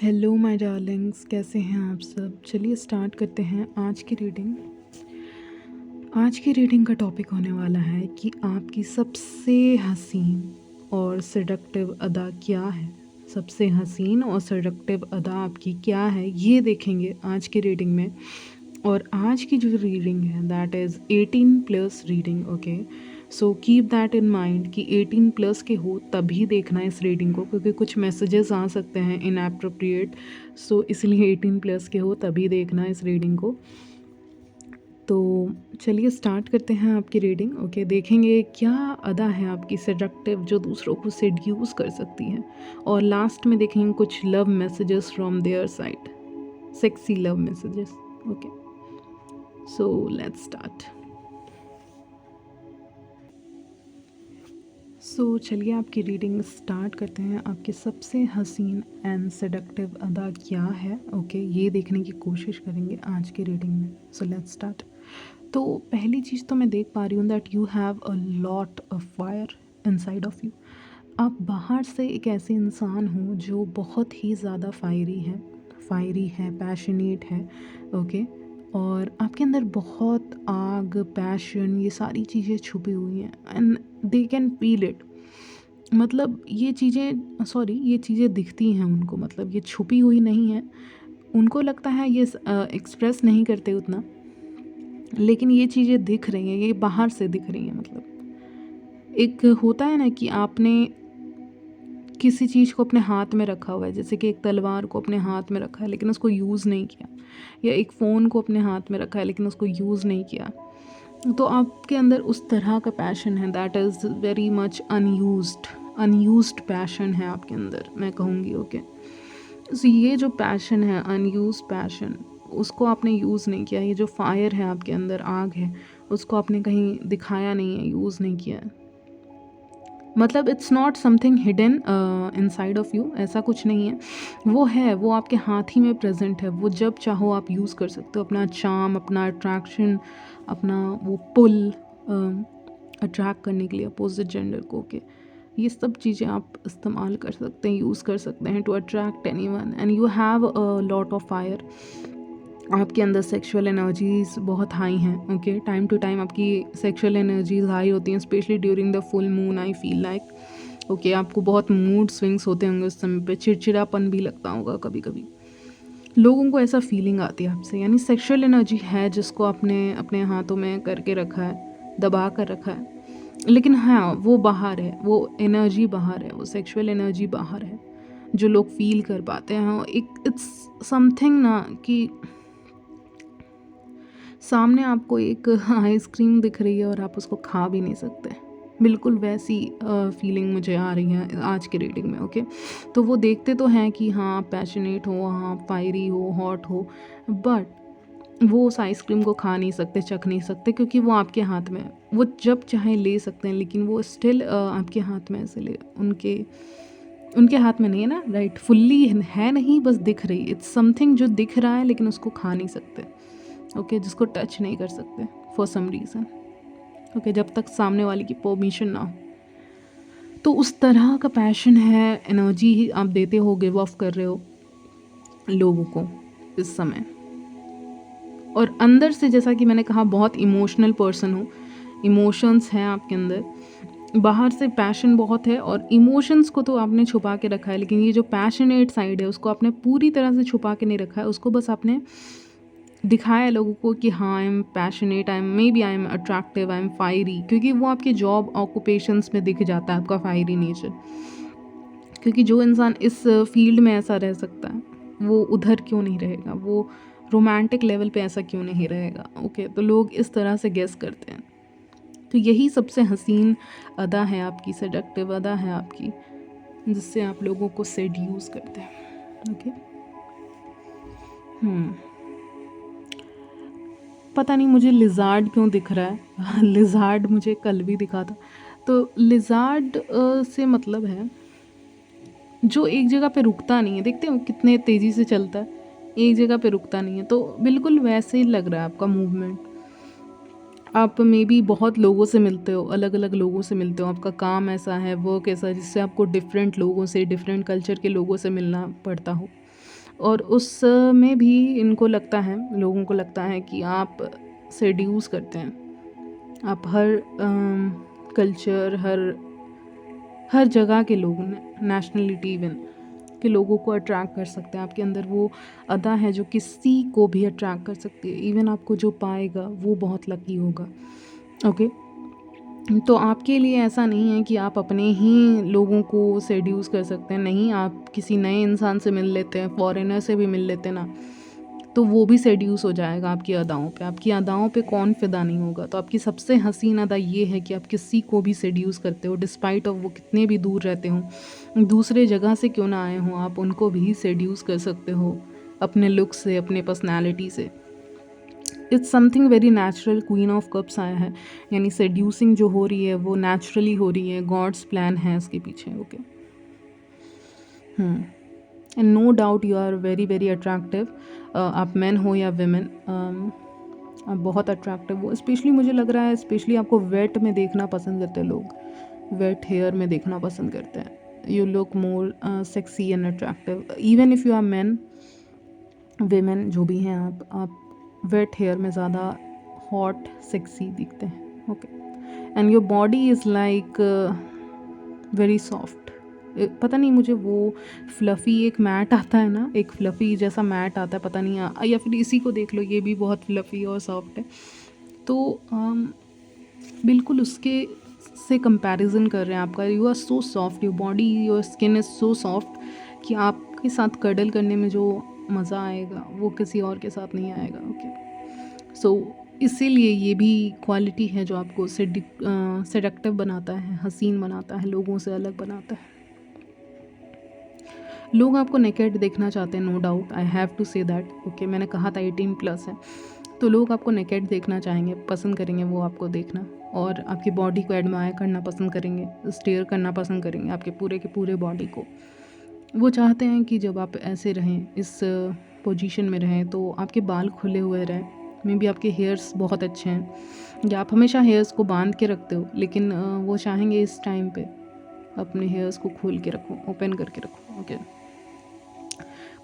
Hello my Darling's, कैसे हैं आप सब। चलिए स्टार्ट करते हैं आज की रीडिंग। आज की रीडिंग का टॉपिक होने वाला है कि आपकी सबसे हसीन और सेडक्टिव अदा क्या है। सबसे हसीन और सेडक्टिव अदा आपकी क्या है, ये देखेंगे आज की रीडिंग में। और आज की जो रीडिंग है that is 18+ reading. Okay, so keep that in mind कि 18+ के हो तभी देखना इस रीडिंग को, क्योंकि कुछ मैसेजेस आ सकते हैं इनएप्रोप्रिएट। सो इसलिए 18+ के हो तभी देखना इस रीडिंग को। तो चलिए स्टार्ट करते हैं आपकी रीडिंग। ओके, देखेंगे क्या अदा है आपकी सेडक्टिव जो दूसरों को सेड्यूस कर सकती है। और लास्ट में देखेंगे कुछ love messages from their side, sexy love messages. Okay, so let's start. So चलिए आपकी रीडिंग स्टार्ट करते हैं। आपके सबसे हसीन एंड सेडक्टिव अदा क्या है, ओके, ये देखने की कोशिश करेंगे आज की रीडिंग में। सो लेट्स स्टार्ट। तो पहली चीज़ तो मैं देख पा रही हूँ that you have a lot of fire inside of you. आप बाहर से एक ऐसे इंसान हो जो बहुत ही ज़्यादा फायरी है, पैशनेट है। ओके, और आपके अंदर बहुत आग, पैशन, ये सारी चीज़ें छुपी हुई हैं and they can feel it. मतलब ये चीज़ें दिखती हैं उनको, मतलब ये छुपी हुई नहीं है। उनको लगता है ये एक्सप्रेस नहीं करते उतना, लेकिन ये चीज़ें दिख रही हैं, ये बाहर से दिख रही हैं। मतलब एक होता है ना कि आपने किसी चीज़ को अपने हाथ में रखा हुआ है, जैसे कि एक तलवार को अपने हाथ में रखा है लेकिन उसको यूज़ नहीं किया, या एक फ़ोन को अपने हाथ में रखा है लेकिन उसको यूज़ नहीं किया। तो आपके अंदर उस तरह का पैशन है, that is very much unused passion है आपके अंदर, मैं कहूँगी। ओके, सो ये जो पैशन है, अनयूज्ड पैशन, उसको आपने यूज़ नहीं किया। ये जो फायर है आपके अंदर, आग है, उसको आपने कहीं दिखाया नहीं है, यूज़ नहीं किया है। मतलब it's not something hidden inside of you, ऐसा कुछ नहीं है। वो है, वो आपके हाथ ही में प्रेजेंट है। वो जब चाहो आप यूज़ कर सकते हो, अपना चार्म, अपना अट्रैक्शन, अपना वो पुल अट्रैक्ट करने के लिए अपोजिट जेंडर को। ओके, ये सब चीज़ें आप इस्तेमाल कर सकते हैं, यूज़ कर सकते हैं to attract anyone. And you have a lot of fire. आपके अंदर सेक्सुअल एनर्जीज़ बहुत हाई हैं। ओके, टाइम टू टाइम आपकी सेक्सुअल एनर्जीज़ हाई होती हैं, specially during the full moon I feel like. Okay, आपको बहुत मूड स्विंग्स होते होंगे उस समय पे, चिड़चिड़ापन भी लगता होगा कभी कभी। लोगों को ऐसा फीलिंग आती है आपसे, यानी सेक्सुअल एनर्जी है जिसको आपने अपने हाथों में करके रखा है, दबा कर रखा है। लेकिन हाँ, वो बाहर है, वो एनर्जी बाहर है, वो सेक्सुअल एनर्जी बाहर है जो लोग फील कर पाते हैं। एक इट्स समथिंग ना कि सामने आपको एक आइसक्रीम दिख रही है और आप उसको खा भी नहीं सकते, बिल्कुल वैसी फीलिंग मुझे आ रही है आज की रीडिंग में। ओके, तो वो देखते तो हैं कि हाँ आप पैशनेट हो, हाँ फायरी हो, हॉट हो, बट वो उस आइसक्रीम को खा नहीं सकते, चख नहीं सकते, क्योंकि वो आपके हाथ में है। वो जब चाहे ले सकते हैं, लेकिन वो स्टिल आपके हाथ में, इसलिए उनके हाथ में नहीं है ना, राइट, फुल्ली है नहीं, बस दिख रही। इट्स समथिंग जो दिख रहा है लेकिन उसको खा नहीं सकते। ओके, जिसको टच नहीं कर सकते फॉर सम रीज़न। ओके, जब तक सामने वाले की परमिशन ना हो। तो उस तरह का पैशन है, एनर्जी ही आप देते हो, गिव ऑफ कर रहे हो लोगों को इस समय। और अंदर से, जैसा कि मैंने कहा, बहुत इमोशनल पर्सन हो, इमोशंस हैं आपके अंदर। बाहर से पैशन बहुत है और इमोशंस को तो आपने छुपा के रखा है, लेकिन ये जो पैशनेट साइड है उसको आपने पूरी तरह से छुपा के नहीं रखा है। उसको बस आपने दिखाया है लोगों को कि हाँ I am passionate, I am attractive, I am fiery, क्योंकि वो आपके जॉब ऑक्यूपेशंस में दिख जाता है आपका फायरी नेचर। क्योंकि जो इंसान इस फील्ड में ऐसा रह सकता है, वो उधर क्यों नहीं रहेगा, वो रोमांटिक लेवल पे ऐसा क्यों नहीं रहेगा। ओके, तो लोग इस तरह से गेस करते हैं। तो यही सबसे हसीन अदा है आपकी, सेडक्टिव अदा है आपकी, जिससे आप लोगों को सेड्यूस करते हैं। ओके, पता नहीं मुझे लिजार्ड क्यों दिख रहा है लिजार्ड मुझे कल भी दिखा था। तो लिजार्ड से मतलब है जो एक जगह पे रुकता नहीं है। देखते हो कितने तेज़ी से चलता है, एक जगह पे रुकता नहीं है। तो बिल्कुल वैसे ही लग रहा है आपका मूवमेंट। आप मे बी बहुत लोगों से मिलते हो, अलग अलग लोगों से मिलते हो, आपका काम ऐसा है, वर्क ऐसा है, जिससे आपको डिफरेंट लोगों से, डिफरेंट कल्चर के लोगों से मिलना पड़ता हो। और उस में भी इनको लगता है, लोगों को लगता है कि आप सेड्यूस करते हैं, आप हर कल्चर, हर जगह के लोग, नेशनलिटी इवन के लोगों को अट्रैक्ट कर सकते हैं। आपके अंदर वो अदा है जो किसी को भी अट्रैक्ट कर सकती है। इवन आपको जो पाएगा वो बहुत लकी होगा। ओके, तो आपके लिए ऐसा नहीं है कि आप अपने ही लोगों को सेड्यूस कर सकते हैं। नहीं, आप किसी नए इंसान से मिल लेते हैं, फॉरेनर से भी मिल लेते हैं ना, तो वो भी सेड्यूस हो जाएगा आपकी अदाओं पे। आपकी अदाओं पे कौन फ़िदा नहीं होगा। तो आपकी सबसे हसीन अदा ये है कि आप किसी को भी सेड्यूस करते हो, डिस्पाइट ऑफ वो कितने भी दूर रहते हों, दूसरे जगह से क्यों ना आए हों, आप उनको भी सेड्यूस कर सकते हो अपने लुक से, अपने पर्सनैलिटी से। It's something very natural. Queen of cups आया है, यानी सेड्यूसिंग जो हो रही है वो नेचुरली हो रही है, गॉड्स प्लान है इसके पीछे। Okay, and no doubt you are very very attractive. आप मैन हो या वेमेन, आप बहुत अट्रैक्टिव हो। स्पेशली मुझे लग रहा है, स्पेशली आपको वेट में देखना पसंद करते हैं लोग, वेट हेयर में देखना पसंद करते हैं। You look more sexy and attractive even if you are man, women जो भी हैं आप वेट हेयर में ज़्यादा हॉट सेक्सी दिखते हैं। Okay, and your body is like very soft. पता नहीं, मुझे वो फ्लफ़ी एक मैट आता है ना, एक फ्लफ़ी जैसा मैट आता है, पता नहीं या फिर इसी को देख लो, ये भी बहुत फ्लफ़ी और सॉफ्ट है। तो बिल्कुल उसके से कंपैरिजन कर रहे हैं आपका। You are so soft, your body, your skin is so soft कि आपके साथ कडल करने में जो मज़ा आएगा वो किसी और के साथ नहीं आएगा। ओके, सो इसीलिए ये भी क्वालिटी है जो आपको सेडक्टिव बनाता है, हसीन बनाता है, लोगों से अलग बनाता है। लोग आपको नेकेड देखना चाहते हैं, no doubt, I have to say that. Okay, मैंने कहा था 18+ है, तो लोग आपको नेकेड देखना चाहेंगे, पसंद करेंगे वो आपको देखना, और आपकी बॉडी को एडमायर करना पसंद करेंगे, स्टेयर करना पसंद करेंगे आपके पूरे के पूरे बॉडी को। वो चाहते हैं कि जब आप ऐसे रहें, इस पोजीशन में रहें, तो आपके बाल खुले हुए रहें, मे बी आपके हेयर्स बहुत अच्छे हैं, या आप हमेशा हेयर्स को बांध के रखते हो, लेकिन वो चाहेंगे इस टाइम पे अपने हेयर्स को खोल के रखो, ओपन करके रखो। ओके,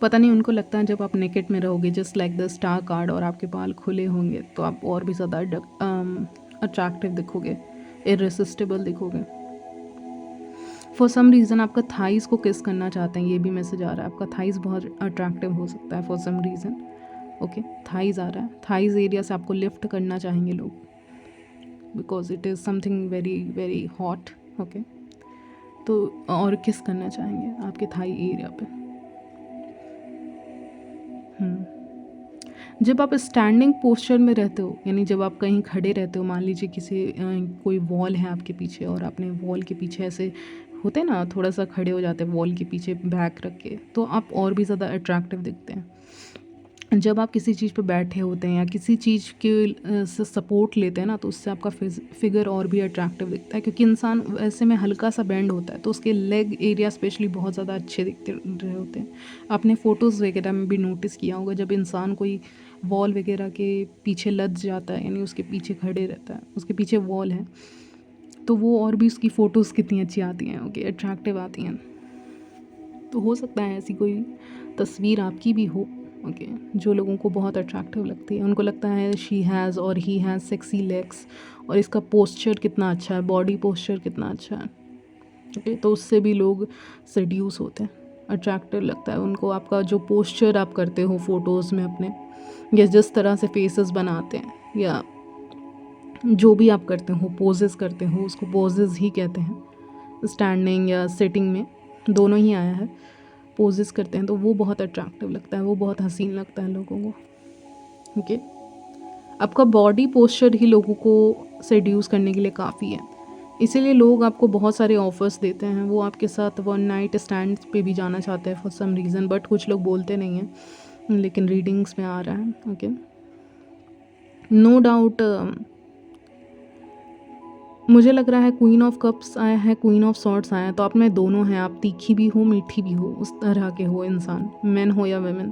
पता नहीं उनको लगता है जब आप नेकेड में रहोगे just like the star card और आपके बाल खुले होंगे तो आप और भी ज़्यादा अट्रैक्टिव दिखोगे, इररेसिस्टिबल दिखोगे। फॉर सम रीज़न आपका थाइस को किस करना चाहते हैं, ये भी मैसेज आ रहा है। आपका थाइस बहुत अट्रैक्टिव हो सकता है for some reason. Okay, thighs आ रहा है, थाइस एरिया से आपको लिफ्ट करना चाहेंगे लोग, because it is something very very hot. Okay, तो और किस करना चाहेंगे आपके थाई एरिया पे। जब आप स्टैंडिंग पोस्चर में रहते हो, यानी जब आप कहीं खड़े रहते हो, मान लीजिए कोई वॉल है आपके पीछे और आपने वॉल के पीछे ऐसे होते हैं ना, थोड़ा सा खड़े हो जाते हैं वॉल के पीछे बैक रख के, तो आप और भी ज़्यादा अट्रैक्टिव दिखते हैं। जब आप किसी चीज़ पे बैठे होते हैं या किसी चीज़ के से सपोर्ट लेते हैं ना, तो उससे आपका फिगर और भी अट्रैक्टिव दिखता है, क्योंकि इंसान वैसे में हल्का सा बेंड होता है तो उसके लेग एरिया स्पेशली बहुत ज़्यादा अच्छे दिखते रहे होते हैं। आपने फ़ोटोज़ वगैरह में भी नोटिस किया होगा, जब इंसान कोई वॉल वगैरह के पीछे लद जाता है, यानी उसके पीछे खड़े रहता है, उसके पीछे वॉल है, तो वो और भी उसकी फ़ोटोज़ कितनी अच्छी आती हैं, ओके, अट्रैक्टिव आती हैं। तो हो सकता है ऐसी कोई तस्वीर आपकी भी हो, ओके, जो लोगों को बहुत अट्रैक्टिव लगती है। उनको लगता है शी हैज़ और ही हैज़ सेक्सी लेग्स, और इसका पोस्चर कितना अच्छा है, बॉडी पोस्चर कितना अच्छा है। ओके, तो उससे भी लोग सेड्यूस होते हैं, अट्रैक्टिव लगता है उनको आपका जो पोस्चर आप करते हो फ़ोटोज़ में अपने, या जिस तरह से फेसेस बनाते हैं, या जो भी आप करते हो, पोजेस करते हो, उसको पोजेस ही कहते हैं। स्टैंडिंग या सिटिंग में दोनों ही आया है, पोजेस करते हैं, तो वो बहुत अट्रैक्टिव लगता है, वो बहुत हसीन लगता है लोगों को। ओके, आपका बॉडी पोस्चर ही लोगों को सेड्यूस करने के लिए काफ़ी है, इसीलिए लोग आपको बहुत सारे ऑफ़र्स देते हैं, वो आपके साथ वन नाइट स्टैंड पे भी जाना चाहते हैं फॉर सम रीज़न, बट कुछ लोग बोलते नहीं हैं, लेकिन रीडिंग्स में आ रहा है। ओके, नो डाउट मुझे लग रहा है क्वीन ऑफ कप्स आया है, क्वीन ऑफ सॉर्ड्स आया है, तो आप में दोनों हैं, आप तीखी भी हो मीठी भी हो, उस तरह के हो इंसान, मैन हो या वेमेन।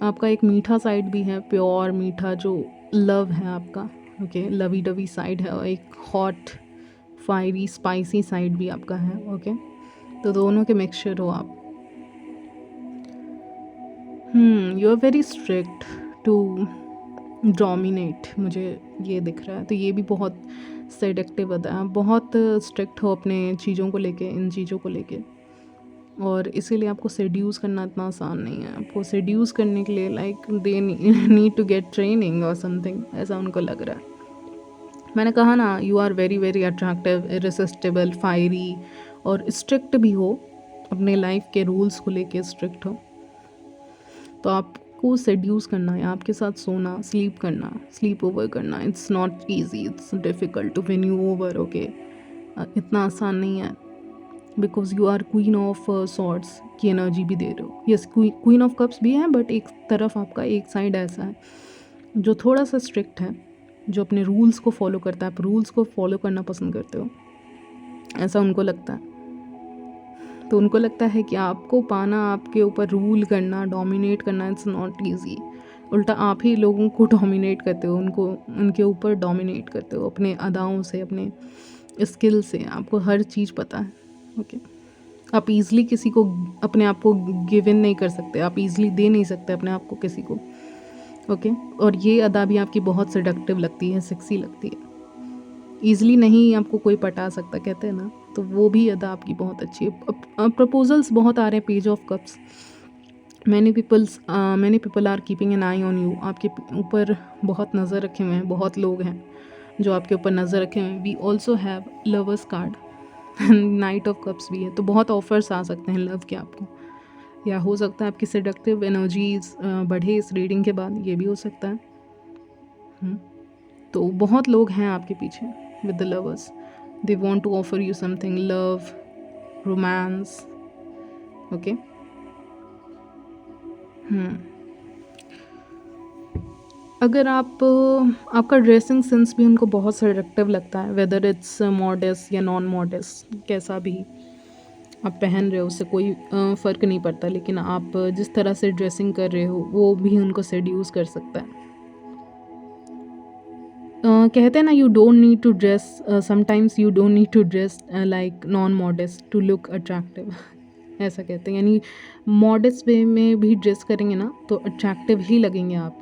आपका एक मीठा साइड भी है, प्योर मीठा जो लव है आपका, ओके, लवी डवी साइड है, और एक हॉट फायरी स्पाइसी साइड भी आपका है। ओके, तो दोनों के मिक्सचर हो आप। You are very strict to dominate, मुझे ये दिख रहा है। तो ये भी बहुत सेडक्टिव अदा है, बहुत स्ट्रिक्ट हो अपने चीज़ों को लेके, इन चीज़ों को लेके, और इसीलिए आपको सेड्यूस करना इतना आसान नहीं है। आपको सेड्यूस करने के लिए like they need to get training और समथिंग, ऐसा उनको लग रहा है। मैंने कहा ना, you are very very attractive, irresistible, fiery, और स्ट्रिक्ट भी हो, अपने लाइफ के रूल्स को लेके स्ट्रिक्ट हो। तो आपको सेड्यूस करना है, आपके साथ सोना, स्लीप करना, स्लीप ओवर करना, it's not easy, it's difficult to win you over. Okay, इतना आसान नहीं है, because you are queen of swords की एनर्जी भी दे रहे हो। यस, क्वीन ऑफ कप्स भी है, बट एक तरफ आपका एक साइड ऐसा है जो थोड़ा सा स्ट्रिक्ट है, जो अपने रूल्स को फॉलो करता है। आप रूल्स को फॉलो करना पसंद करते हो, ऐसा उनको लगता है। तो उनको लगता है कि आपको पाना, आपके ऊपर रूल करना, डोमिनेट करना, इट्स नॉट ईजी। उल्टा आप ही लोगों को डोमिनेट करते हो, उनके ऊपर डोमिनेट करते हो अपने अदाओं से, अपने स्किल से। आपको हर चीज़ पता है। ओके, आप ईज़िली किसी को अपने आप को गिव इन नहीं कर सकते, आप ईज़िली दे नहीं सकते अपने आप को किसी को। ओके, और ये अदा भी आपकी बहुत सेडक्टिव लगती है, सेक्सी लगती है। ईज़िली नहीं आपको कोई पटा सकता, कहते हैं ना, तो वो भी अदा आपकी बहुत अच्छी है। प्रपोजल्स बहुत आ रहे हैं, page of cups, many people are keeping an eye on you. आपके ऊपर बहुत नज़र रखे हुए हैं, बहुत लोग हैं जो आपके ऊपर नज़र रखे हुए हैं। We also have lovers card, knight of cups भी है। तो बहुत ऑफर्स आ सकते हैं लव के आपको, या हो सकता है आपकी सेडक्टिव एनर्जीज बढ़े इस रीडिंग के बाद, ये भी हो सकता है। तो बहुत लोग हैं आपके पीछे with the lovers, they want to offer you something, love, romance. Okay, अगर आपका ड्रेसिंग सेंस भी उनको बहुत सेडक्टिव लगता है, वेदर इट्स मॉडेस्ट या नॉन मॉडेस्ट, कैसा भी आप पहन रहे हो उससे कोई फ़र्क नहीं पड़ता, लेकिन आप जिस तरह से ड्रेसिंग कर रहे हो वो भी उनको सेड्यूस कर सकता है। कहते हैं ना, you don't need to dress, sometimes you don't need to dress like non modest to look attractive, ऐसा कहते हैं। यानी मॉडेस्ट वे में भी ड्रेस करेंगे ना तो अट्रैक्टिव ही लगेंगे आप,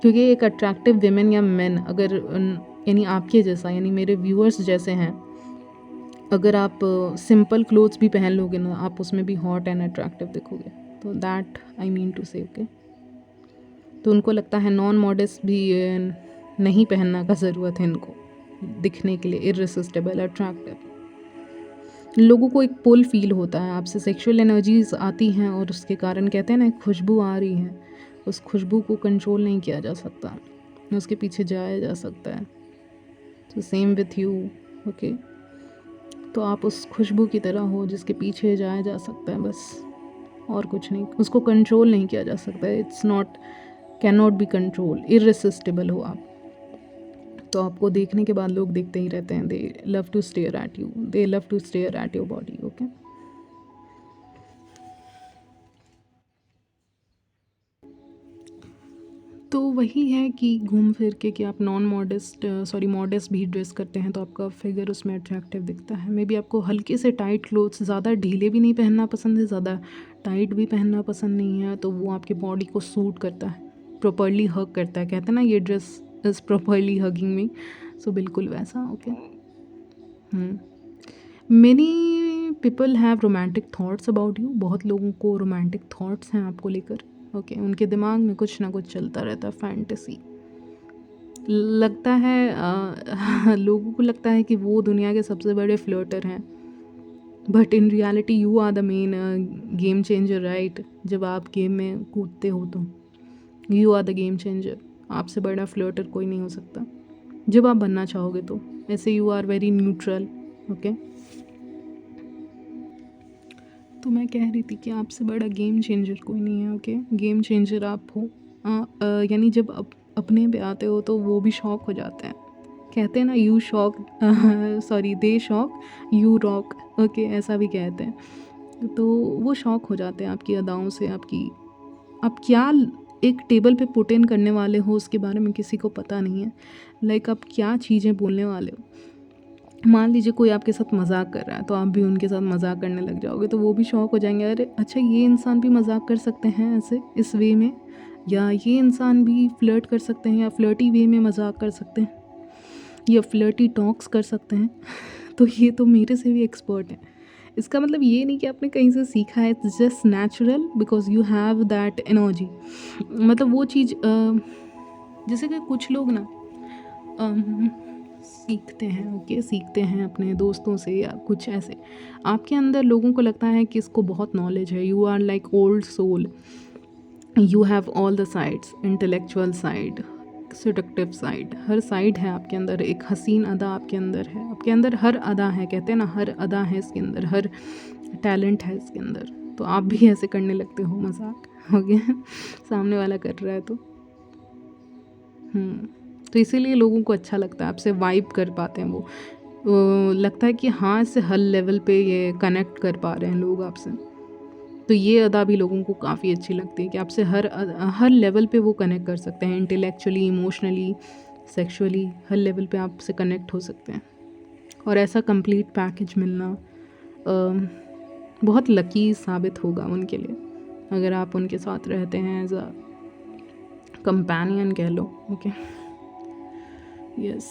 क्योंकि एक अट्रैक्टिव विमेन या मेन अगर यानी आपके जैसा, यानी मेरे व्यूअर्स जैसे हैं, अगर आप सिंपल क्लोथ्स भी पहन लोगे ना, आप उसमें भी हॉट एंड अट्रैक्टिव दिखोगे। तो that I mean to say. Okay, तो उनको लगता है नॉन मॉडेस्ट भी नहीं पहनना का ज़रूरत है इनको दिखने के लिए इररेसिस्टिबल, अट्रैक्टिव। लोगों को एक पुल फील होता है आपसे, सेक्सुअल एनर्जीज आती हैं, और उसके कारण कहते हैं ना एक खुशबू आ रही है, उस खुशबू को कंट्रोल नहीं किया जा सकता, उसके पीछे जाया जा सकता है। तो सेम विथ यू। ओके, तो आप उस खुशबू की तरह हो जिसके पीछे जाया जा सकता है, बस, और कुछ नहीं। उसको कंट्रोल नहीं किया जा सकता, it's not, can not be control, irresistible हो आप। तो आपको देखने के बाद लोग देखते ही रहते हैं, they love to stare at you, they love to stare at your body. Okay, तो वही है कि घूम फिर के कि आप नॉन मॉडेस्ट, मॉडेस्ट भी ड्रेस करते हैं तो आपका फिगर उसमें अट्रैक्टिव दिखता है। मे बी आपको हल्के से टाइट क्लोथ्स, ज़्यादा ढीले भी नहीं पहनना पसंद है, ज़्यादा टाइट भी पहनना पसंद नहीं है, तो वो आपके बॉडी को सूट करता है, प्रॉपरली हग करता है। कहते हैं ना, ये dress is properly hugging me, so बिल्कुल वैसा। Okay, many people have romantic thoughts about you. बहुत लोगों को रोमांटिक थाट्स हैं आपको लेकर। ओके, उनके दिमाग में कुछ ना कुछ चलता रहता है, फैंटेसी लगता है। लोगों को लगता है कि वो दुनिया के सबसे बड़े फ्लर्टर हैं, but in reality you are the main game changer, right. जब आप गेम में कूदते हो तो you are the game changer, आपसे बड़ा फ्लर्टर कोई नहीं हो सकता जब आप बनना चाहोगे तो। ऐसे you are very neutral. Okay, तो मैं कह रही थी कि आपसे बड़ा गेम चेंजर कोई नहीं है। ओके, गेम चेंजर आप हो। यानी जब अपने पे आते हो तो वो भी शॉक हो जाते हैं। कहते हैं ना, you shock, they shock, you rock. Okay, ऐसा भी कहते हैं। तो वो शॉक हो जाते हैं आपकी अदाओं से, आप क्या एक टेबल पे पुट इन करने वाले हो उसके बारे में किसी को पता नहीं है। लाइक आप क्या चीज़ें बोलने वाले हो, मान लीजिए कोई आपके साथ मज़ाक कर रहा है तो आप भी उनके साथ मज़ाक करने लग जाओगे, तो वो भी शॉक हो जाएंगे, अरे अच्छा ये इंसान भी मज़ाक कर सकते हैं ऐसे इस वे में, या ये इंसान भी फ्लर्ट कर सकते हैं या फ्लर्टी वे में मज़ाक कर सकते हैं या फ्लर्टी टॉक्स कर सकते हैं। तो ये तो मेरे से भी एक्सपर्ट हैं। इसका मतलब ये नहीं कि आपने कहीं से सीखा है, it's just natural because you have that energy. मतलब वो चीज़ जैसे कि कुछ लोग ना अम, सीखते हैं, ओके, सीखते हैं अपने दोस्तों से या कुछ ऐसे। आपके अंदर लोगों को लगता है कि इसको बहुत नॉलेज है, you are like old soul, you have all the sides, intellectual side, seductive side, हर साइड है आपके अंदर। एक हसीन अदा आपके अंदर है, आपके अंदर हर अदा है, कहते हैं ना हर अदा है इसके अंदर, हर टैलेंट है इसके अंदर। तो आप भी ऐसे करने लगते हो मजाक, हो गया सामने वाला कर रहा है तो तो इसीलिए लोगों को अच्छा लगता है, आपसे वाइब कर पाते हैं वो लगता है कि हाँ इससे हर लेवल पे ये कनेक्ट कर पा रहे हैं लोग आपसे। तो ये अदा भी लोगों को काफ़ी अच्छी लगती है कि आपसे हर लेवल पे वो कनेक्ट कर सकते हैं, इंटेलेक्चुअली, इमोशनली, सेक्सुअली, हर लेवल पे आपसे कनेक्ट हो सकते हैं। और ऐसा कंप्लीट पैकेज मिलना बहुत लकी साबित होगा उनके लिए, अगर आप उनके साथ रहते हैं एज अ कंपेनियन कह लो, okay. Yes.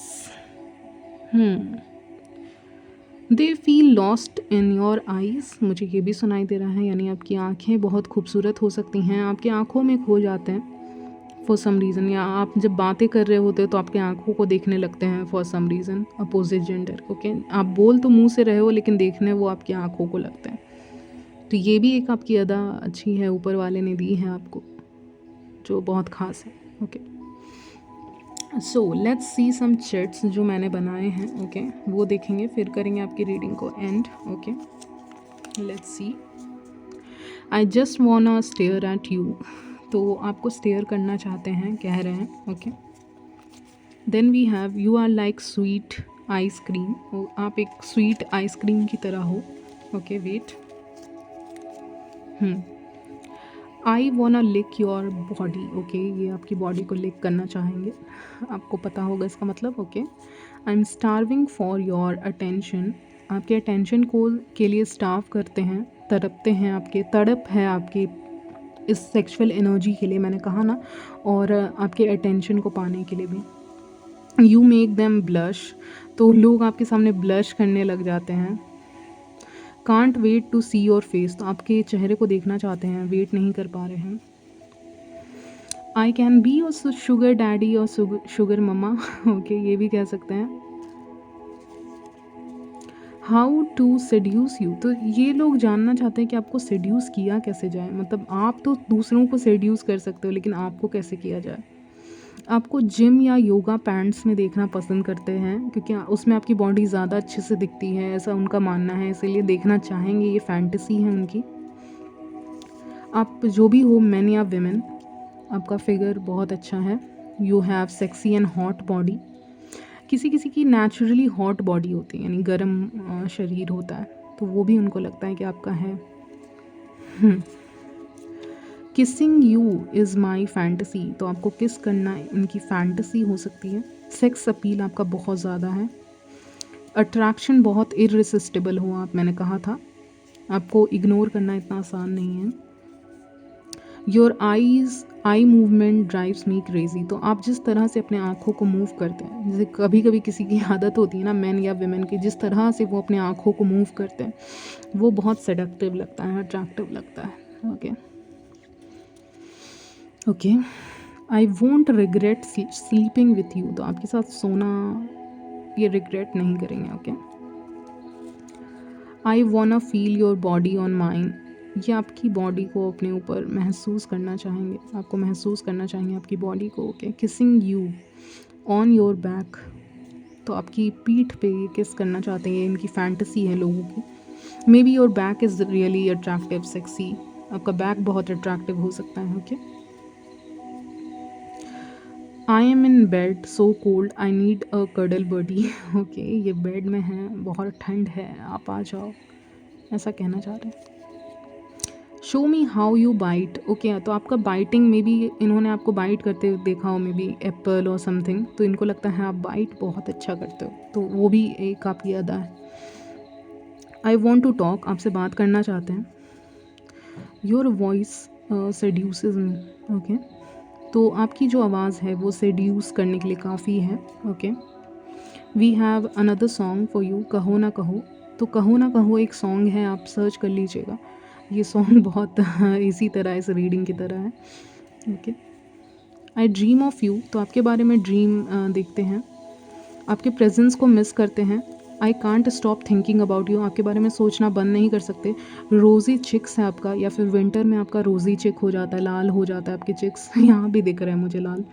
They feel lost in your eyes, मुझे ये भी सुनाई दे रहा है, यानी आपकी आँखें बहुत खूबसूरत हो सकती हैं, आपकी आँखों में खो जाते हैं फॉर सम रीज़न, या आप जब बातें कर रहे होते हो तो आपके आँखों को देखने लगते हैं for some reason, opposite gender, okay. आप बोल तो मुंह से रहे हो लेकिन देखने वो आपकी आँखों को लगता है। तो ये भी एक आपकी अदा अच्छी है, ऊपर वाले ने दी है आपको, जो बहुत ख़ास है, okay. So let's see some chats जो मैंने बनाए हैं, ओके, वो देखेंगे, फिर करेंगे आपकी रीडिंग को and, okay. Let's see. I just wanna stare at you, तो आपको स्टेयर करना चाहते हैं, कह रहे हैं, okay. Then we have you are like sweet ice cream, आप एक स्वीट आइसक्रीम की तरह हो, okay. Wait, I want lick your body, okay, ये आपकी बॉडी को लिक करना चाहेंगे, आपको पता होगा इसका मतलब, okay. I M starving for your attention, आपके अटेंशन को के लिए स्टार्व करते हैं, तड़पते हैं, आपके तड़प है आपकी इस सेक्सुअल एनर्जी के लिए, मैंने कहा ना, और आपके अटेंशन को पाने के लिए भी। यू मेक देम ब्लश, तो लोग आपके सामने ब्लश करने लग जाते हैं। Can't wait to see your face, तो आपके चेहरे को देखना चाहते हैं, वेट नहीं कर पा रहे हैं। I can be your sugar daddy और शुगर ममा, ओके, ये भी कह सकते हैं। हाउ टू सेड्यूस यू, तो ये लोग जानना चाहते हैं कि आपको सेड्यूस किया कैसे जाए, मतलब आप तो दूसरों को सेड्यूस कर सकते हो लेकिन आपको कैसे किया जाए। आपको जिम या योगा पैंट्स में देखना पसंद करते हैं क्योंकि उसमें आपकी बॉडी ज़्यादा अच्छे से दिखती है, ऐसा उनका मानना है, इसीलिए देखना चाहेंगे, ये फैंटेसी है उनकी। आप जो भी हो, मैन या विमेन, आपका फिगर बहुत अच्छा है। You have sexy and hot body, किसी किसी की नेचुरली हॉट बॉडी होती है, यानी गर्म शरीर होता है, तो वो भी उनको लगता है कि आपका है। Kissing you is my fantasy, तो आपको किस करना इनकी फैंटसी हो सकती है। सेक्स अपील आपका बहुत ज़्यादा है। अट्रैक्शन बहुत इररेसिस्टिबल हो आप, मैंने कहा था, आपको इग्नोर करना इतना आसान नहीं है। Your eye movement drives me crazy, तो आप जिस तरह से अपने आँखों को मूव करते हैं, जैसे कभी कभी किसी की आदत होती है ना, मैन या विमेन की, जिस तरह से वो अपने आँखों को मूव करते हैं वो बहुत सेडक्टिव लगता है, अट्रैक्टिव लगता है, okay. Okay, I won't regret sleeping with you, तो आपके साथ सोना ये रिग्रेट नहीं करेंगे, okay. I want feel your body on mine, ये आपकी बॉडी को अपने ऊपर महसूस करना चाहेंगे, आपको महसूस करना चाहेंगे आपकी बॉडी को, okay. Kissing you on your back, तो आपकी पीठ पे ये किस करना चाहते हैं, इनकी फैंटेसी है लोगों की। May be your back is really attractive, sexy, आपका बैक बहुत अट्रैक्टिव हो सकता है, okay. I am in bed so cold I need a cuddle buddy, okay, ये बेड में है, बहुत ठंड है, आप आ जाओ, ऐसा कहना चाह रहे हैं। Show me how you bite. Okay, तो आपका बाइटिंग में भी इन्होंने आपको बाइट करते हुए देखा हो, मे बी एप्पल और समथिंग, तो इनको लगता है आप बाइट बहुत अच्छा करते हो, तो वो भी एक आपकी अदा है। आई वॉन्ट टू टॉक, आपसे बात करना चाहते हैं। Your voice seduces me. Okay, तो आपकी जो आवाज़ है वो सेड्यूस करने के लिए काफ़ी है। Okay, we have another song for you, कहो ना कहो। तो कहो ना कहो एक सॉन्ग है, आप सर्च कर लीजिएगा। ये सॉन्ग बहुत इसी तरह इस रीडिंग की तरह है। Okay, I dream of you, तो आपके बारे में ड्रीम देखते हैं। आपके प्रेजेंस को मिस करते हैं। I can't stop thinking about you, आपके बारे में सोचना बंद नहीं कर सकते। रोज़ी चिक्स है आपका, या फिर विंटर में आपका रोज़ी चिक हो जाता है, लाल हो जाता है आपके चिक्स यहाँ भी दिख रहे हैं मुझे लाल,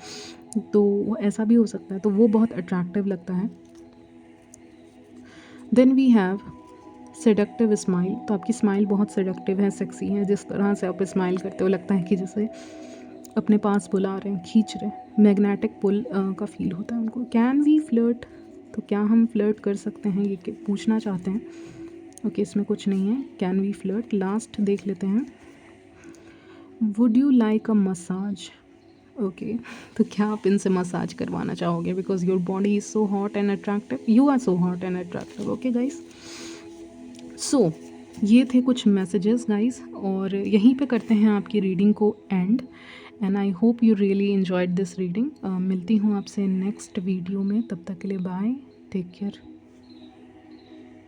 तो ऐसा भी हो सकता है, तो वो बहुत अट्रैक्टिव लगता है। Then we have seductive smile, तो आपकी स्माइल बहुत सेडक्टिव है, सेक्सी है। जिस तरह से आप स्माइल करते हो लगता है कि जैसे अपने पास बुला रहे हैं, खींच रहे हैं, मैग्नेटिक पुल का फील होता है उनको। कैन वी फ्लर्ट, तो क्या हम फ्लर्ट कर सकते हैं, ये पूछना चाहते हैं। ओके, इसमें कुछ नहीं है। कैन वी फ्लर्ट, लास्ट देख लेते हैं। Would you like a massage. Okay, तो क्या आप इनसे मसाज करवाना चाहोगे, because your body is so hot and attractive, you are so hot and attractive. Okay guys, so ये थे कुछ मैसेजेस गाइस, और यहीं पे करते हैं आपकी रीडिंग को and. And I hope you really enjoyed this reading. मिलती हूँ आपसे नेक्स्ट वीडियो में, तब तक के लिए बाय, टेक केयर।